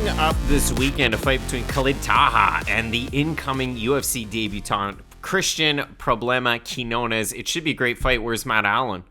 Coming up this weekend, a fight between Khalid Taha and the incoming UFC debutant Cristian Quinonez. It should be a great fight. Where's Matt Ailin?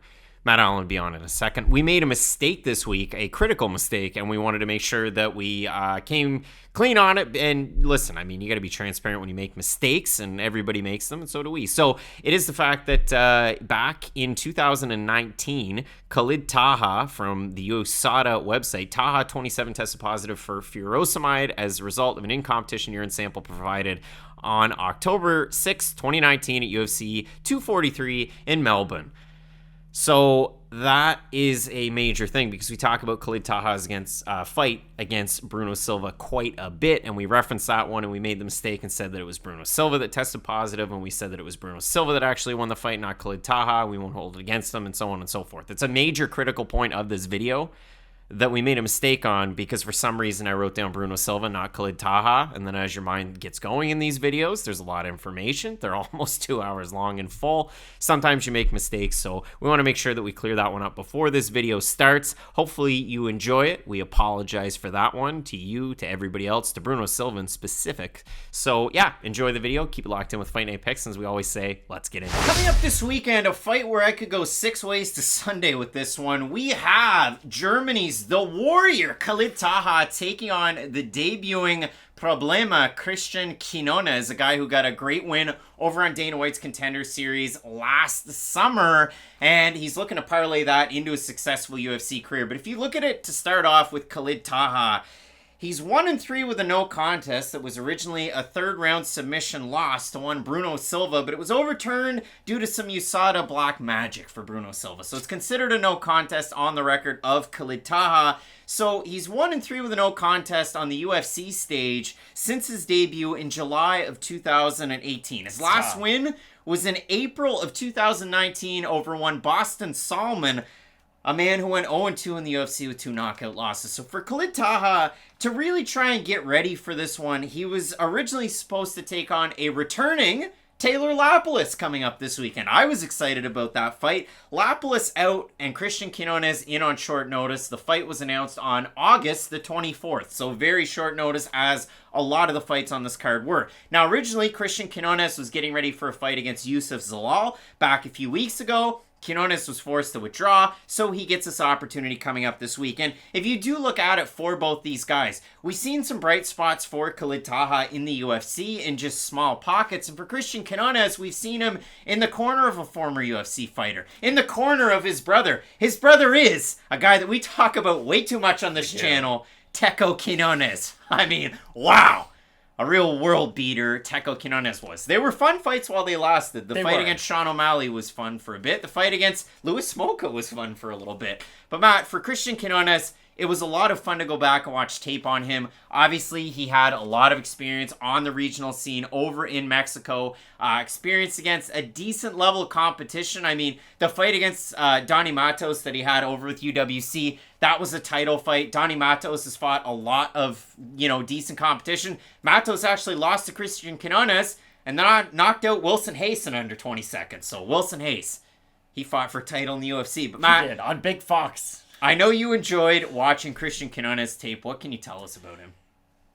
Matt Ailin will be on in a second. We made a mistake this week, a critical mistake, and we wanted to make sure that we came clean on it. And listen, I mean, you got to be transparent when you make mistakes, and everybody makes them, and so do we. So it is the fact that back in 2019, Khalid Taha from the USADA website, Taha 27 tested positive for furosemide as a result of an in-competition urine sample provided on October 6, 2019 at UFC 243 in Melbourne. So that is a major thing because we talk about Khalid Taha's fight against Bruno Silva quite a bit, and we referenced that one, and we made the mistake and said that it was Bruno Silva that tested positive, and we said that it was Bruno Silva that actually won the fight, not Khalid Taha. We won't hold it against him, and so on and so forth. It's a major critical point of this video that we made a mistake on because for some reason I wrote down Bruno Silva, not Khalid Taha. And then as your mind gets going in these videos, there's a lot of information. They're almost 2 hours long in full. Sometimes you make mistakes, so we want to make sure that we clear that one up before this video starts. Hopefully you enjoy it. We apologize for that one to you, to everybody else, to Bruno Silva in specific. So yeah, enjoy the video. Keep it locked in with Fight Night Picks. As we always say, let's get in. Coming up this weekend, a fight where I could go 6 ways to Sunday with this one. We have Germany's The Warrior, Khalid Taha, taking on the debuting Problema, Cristian Quinonez, a guy who got a great win over on Dana White's Contender Series last summer, and he's looking to parlay that into a successful UFC career. But if you look at it to start off with Khalid Taha, he's 1-3 with a no contest that was originally a third-round submission loss to one Bruno Silva, but it was overturned due to some USADA black magic for Bruno Silva. So it's considered a no contest on the record of Khalid Taha. So he's 1-3 with a no contest on the UFC stage since his debut in July of 2018. His last win was in April of 2019 over one Boston Salmon, a man who went 0-2 in the UFC with 2 knockout losses. So for Khalid Taha to really try and get ready for this one, he was originally supposed to take on a returning Taylor Lapilus coming up this weekend. I was excited about that fight. Lapilus out and Cristian Quinonez in on short notice. The fight was announced on August the 24th, so very short notice as a lot of the fights on this card were. Now, originally, Cristian Quinonez was getting ready for a fight against Youssef Zalal back a few weeks ago. Quinonez was forced to withdraw, so he gets this opportunity coming up this weekend. If you do look at it for both these guys, we've seen some bright spots for Khalid Taha in the UFC in just small pockets, and for Cristian Quinonez, we've seen him in the corner of a former UFC fighter, in the corner of his brother. His brother is a guy that we talk about way too much on this channel, Teco Quinonez. I mean, wow. A real world beater, Teco Quinonez was. They were fun fights while they lasted. The fight against Sean O'Malley was fun for a bit. The fight against Louis Smolka was fun for a little bit. But Matt, for Cristian Quinonez, it was a lot of fun to go back and watch tape on him. Obviously, he had a lot of experience on the regional scene over in Mexico. Experience against a decent level of competition. I mean, the fight against Donny Matos that he had over with UWC, that was a title fight. Donny Matos has fought a lot of, decent competition. Matos actually lost to Cristian Quinonez and then knocked out Wilson Hayes in under 20 seconds. So Wilson Hayes, he fought for a title in the UFC. But Matt, he did, on Big Fox. I know you enjoyed watching Cristian Quinonez tape. What can you tell us about him?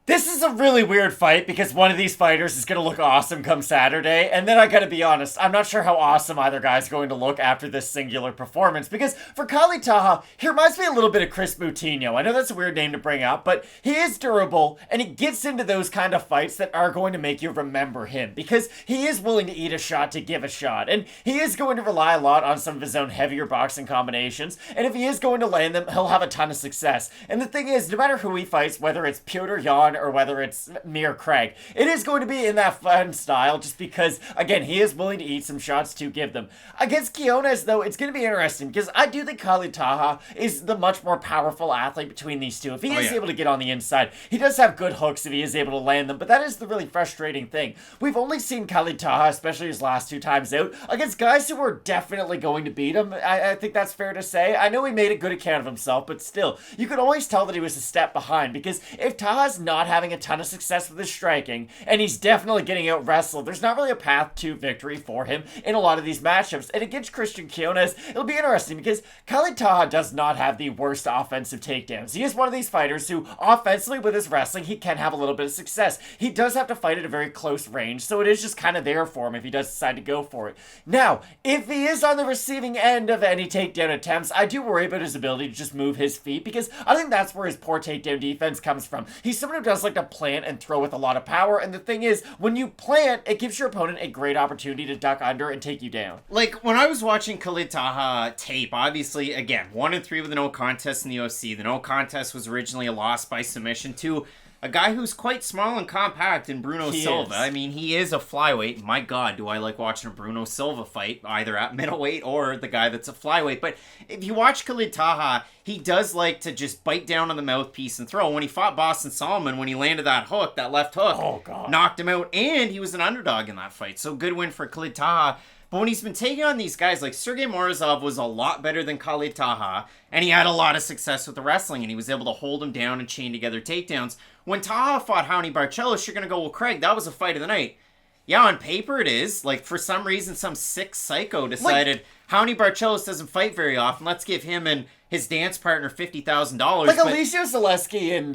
This is a really weird fight because one of these fighters is going to look awesome come Saturday. And then I got to be honest, I'm not sure how awesome either guy's going to look after this singular performance. Because for Khalid Taha, he reminds me a little bit of Chris Moutinho. I know that's a weird name to bring up, but he is durable and he gets into those kind of fights that are going to make you remember him. Because he is willing to eat a shot to give a shot. And he is going to rely a lot on some of his own heavier boxing combinations. And if he is going to land them, he'll have a ton of success. And the thing is, no matter who he fights, whether it's Petr Yan or whether it's Mir Craig, it is going to be in that fun style just because, again, he is willing to eat some shots to give them. Against Quinonez, though, it's going to be interesting because I do think Khalid Taha is the much more powerful athlete between these two. If he is able to get on the inside, he does have good hooks if he is able to land them, but that is the really frustrating thing. We've only seen Khalid Taha, especially his last 2 times out, against guys who are definitely going to beat him. I think that's fair to say. I know he made a good account of himself, but still, you could always tell that he was a step behind because if Taha's not not having a ton of success with his striking, and he's definitely getting out wrestled. There's not really a path to victory for him in a lot of these matchups. And against Cristian Quinonez, it'll be interesting because Khalid Taha does not have the worst offensive takedowns. He is one of these fighters who, offensively with his wrestling, he can have a little bit of success. He does have to fight at a very close range, so it is just kind of there for him if he does decide to go for it. Now, if he is on the receiving end of any takedown attempts, I do worry about his ability to just move his feet, because I think that's where his poor takedown defense comes from. He's someone who does like to plant and throw with a lot of power, and the thing is, when you plant, it gives your opponent a great opportunity to duck under and take you down. Like, when I was watching Khalid Taha tape, obviously, again, 1-3 with a no contest in the UFC. The no contest was originally a loss by submission to a guy who's quite small and compact in Bruno Silva. I mean, he is a flyweight. My God, do I like watching a Bruno Silva fight, either at middleweight or the guy that's a flyweight. But if you watch Khalid Taha, he does like to just bite down on the mouthpiece and throw. When he fought Boston Solomon, when he landed that hook, that left hook, knocked him out, and he was an underdog in that fight. So good win for Khalid Taha. But when he's been taking on these guys, like Sergey Morozov was a lot better than Khalid Taha, and he had a lot of success with the wrestling, and he was able to hold him down and chain together takedowns. When Taha fought Raoni Barcelos, you're going to go, well, Craig, that was a fight of the night. Yeah, on paper it is. Like, for some reason, some sick psycho decided Raoni Barcelos doesn't fight very often. Let's give him and his dance partner $50,000. Like, Alicio Zaleski and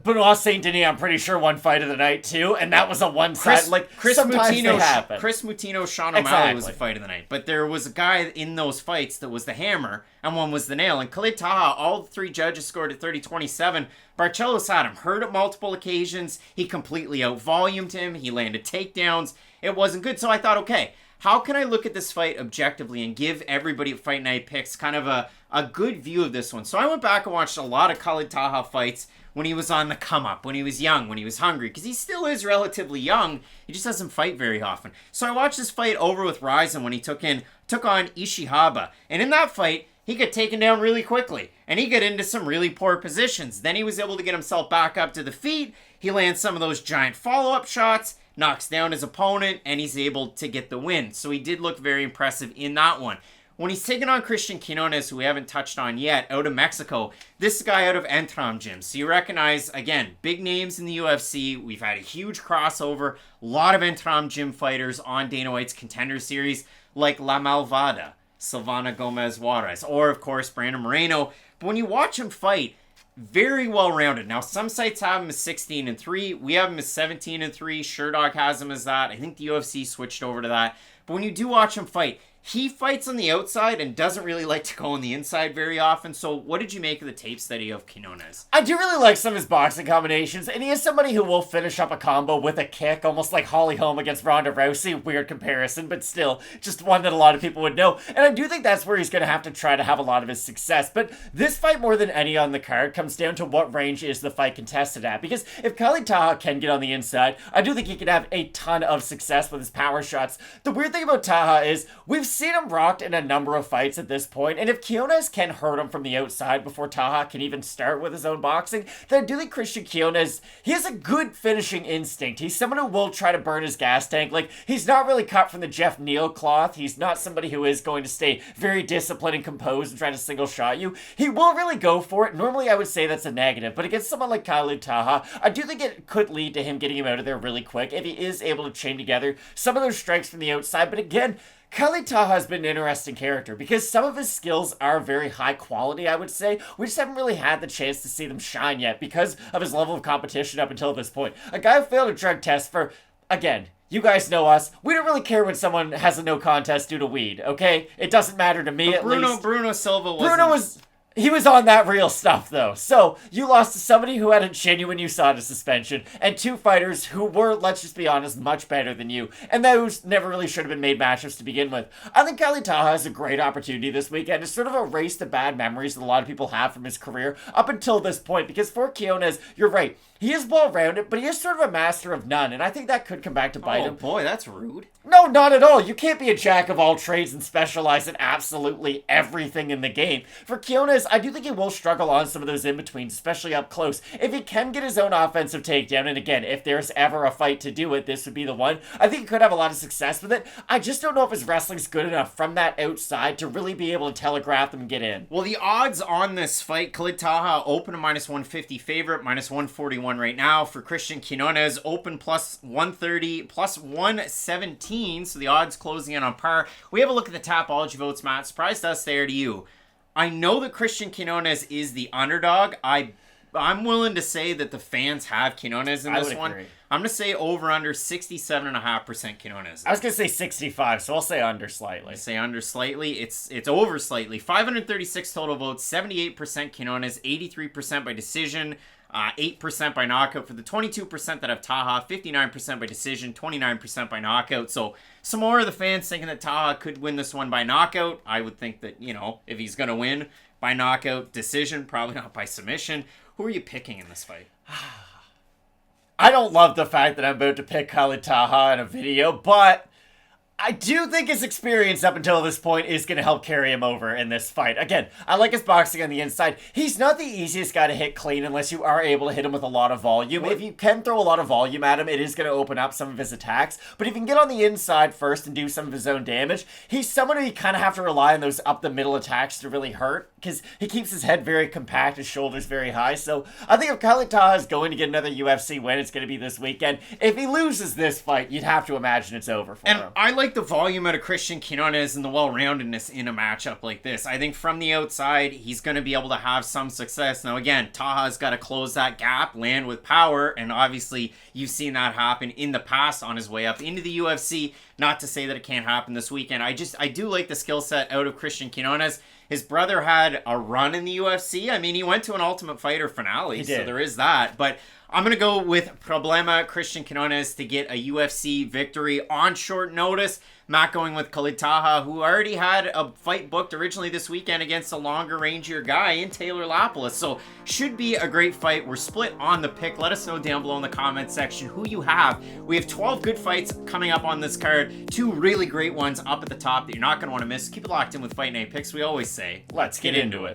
Benoit Saint-Denis, I'm pretty sure, won fight of the night, too. And that was a one-side. Chris Moutinho, Sean O'Malley was the fight of the night. But there was a guy in those fights that was the hammer, and one was the nail. And Khalid Taha, all three judges scored at 30-27. Barcelos had him hurt at multiple occasions. He completely out-volumed him. He landed takedowns. It wasn't good. So I thought, okay, how can I look at this fight objectively and give everybody at Fight Night Picks kind of a good view of this one? So I went back and watched a lot of Khalid Taha fights when he was on the come-up, when he was young, when he was hungry, because he still is relatively young. He just doesn't fight very often. So I watched this fight over with Rizin when he took on Ishihara. And in that fight, he got taken down really quickly, and he got into some really poor positions. Then he was able to get himself back up to the feet. He lands some of those giant follow-up shots, knocks down his opponent, and he's able to get the win. So he did look very impressive in that one. When he's taking on Cristian Quinonez, who we haven't touched on yet, out of Mexico, this guy out of Entram Gym. So you recognize, again, big names in the UFC. We've had a huge crossover. A lot of Entram Gym fighters on Dana White's Contender Series, like La Malvada, Silvana Gomez Juarez, or, of course, Brandon Moreno. But when you watch him fight, very well-rounded. Now, some sites have him as 16-3. We have him as 17-3. Sherdog has him as that. I think the UFC switched over to that. But when you do watch him fight, he fights on the outside and doesn't really like to go on the inside very often. So what did you make of the tape study of Quinonez? I do really like some of his boxing combinations, and he is somebody who will finish up a combo with a kick, almost like Holly Holm against Ronda Rousey. Weird comparison, but still, just one that a lot of people would know. And I do think that's where he's going to have to try to have a lot of his success. But this fight, more than any on the card, comes down to what range is the fight contested at. Because if Khalid Taha can get on the inside, I do think he can have a ton of success with his power shots. The weird thing about Taha is we've seen him rocked in a number of fights at this point, and if Quinonez can hurt him from the outside before Taha can even start with his own boxing, then I do think Cristian Quinonez, he has a good finishing instinct. He's someone who will try to burn his gas tank. Like, he's not really cut from the Jeff Neal cloth. He's not somebody who is going to stay very disciplined and composed and try to single shot you. He will really go for it. Normally I would say that's a negative, but against someone like Khalid Taha, I do think it could lead to him getting him out of there really quick if he is able to chain together some of those strikes from the outside. But again, Khalid Taha has been an interesting character because some of his skills are very high quality, I would say. We just haven't really had the chance to see them shine yet because of his level of competition up until this point. A guy who failed a drug test for, again, you guys know us. We don't really care when someone has a no contest due to weed, okay? It doesn't matter to me, at least. Bruno Silva wasn't... He was on that real stuff, though. So, you lost to somebody who had a genuine USADA suspension, and two fighters who were, let's just be honest, much better than you, and those never really should have been made matchups to begin with. I think Khalid Taha has a great opportunity this weekend to sort of erase the bad memories that a lot of people have from his career up until this point, because for Quinonez, you're right, he is well-rounded, but he is sort of a master of none, and I think that could come back to bite him. Oh boy, that's rude. No, not at all. You can't be a jack of all trades and specialize in absolutely everything in the game. For Quinonez, Quinonez, I do think he will struggle on some of those in-betweens, especially up close. If he can get his own offensive takedown, and again, if there's ever a fight to do it, this would be the one. I think he could have a lot of success with it. I just don't know if his wrestling's good enough from that outside to really be able to telegraph them and get in. Well, the odds on this fight, Khalid Taha open a -150 favorite, -141 right now. For Cristian Quinonez, open +130, +117, so the odds closing in on par. We have a look at the Tapology votes, Matt. Surprised us there to you. I know that Cristian Quinonez is the underdog. I'm willing to say that the fans have Quinonez in this one. Agree. I'm going to say over-under 67.5% Quinonez. I was going to say 65, so I'll say under slightly. Say under slightly. It's over slightly. 536 total votes, 78% Quinonez, 83% by decision, 8% by knockout for the 22% that have Taha, 59% by decision, 29% by knockout. So some more of the fans thinking that Taha could win this one by knockout. I would think that, if he's going to win by knockout, decision, probably not by submission. Who are you picking in this fight? I don't love the fact that I'm about to pick Khalid Taha in a video, but I do think his experience up until this point is going to help carry him over in this fight. Again, I like his boxing on the inside. He's not the easiest guy to hit clean unless you are able to hit him with a lot of volume. If you can throw a lot of volume at him, it is going to open up some of his attacks. But if you can get on the inside first and do some of his own damage, he's someone who you kind of have to rely on those up-the-middle attacks to really hurt, because he keeps his head very compact, his shoulders very high. So I think if Khalid Taha is going to get another UFC win, it's going to be this weekend. If he loses this fight, you'd have to imagine it's over for him. I like the volume out of Cristian Quinonez and the well-roundedness in a matchup like this. I think from the outside, he's going to be able to have some success. Now, again, Taha's got to close that gap, land with power, and obviously you've seen that happen in the past on his way up into the UFC. Not to say that it can't happen this weekend. I do like the skill set out of Cristian Quinonez. His brother had a run in the UFC. I mean, he went to an Ultimate Fighter finale, so there is that. But I'm going to go with Problema, Cristian Quinonez, to get a UFC victory on short notice. Matt going with Khalid Taha, who already had a fight booked originally this weekend against a longer, rangier guy in Taylor Lapilus. So, should be a great fight. We're split on the pick. Let us know down below in the comment section who you have. We have 12 good fights coming up on this card. 2 really great ones up at the top that you're not going to want to miss. Keep it locked in with Fight Night Picks. We always say, let's get into it.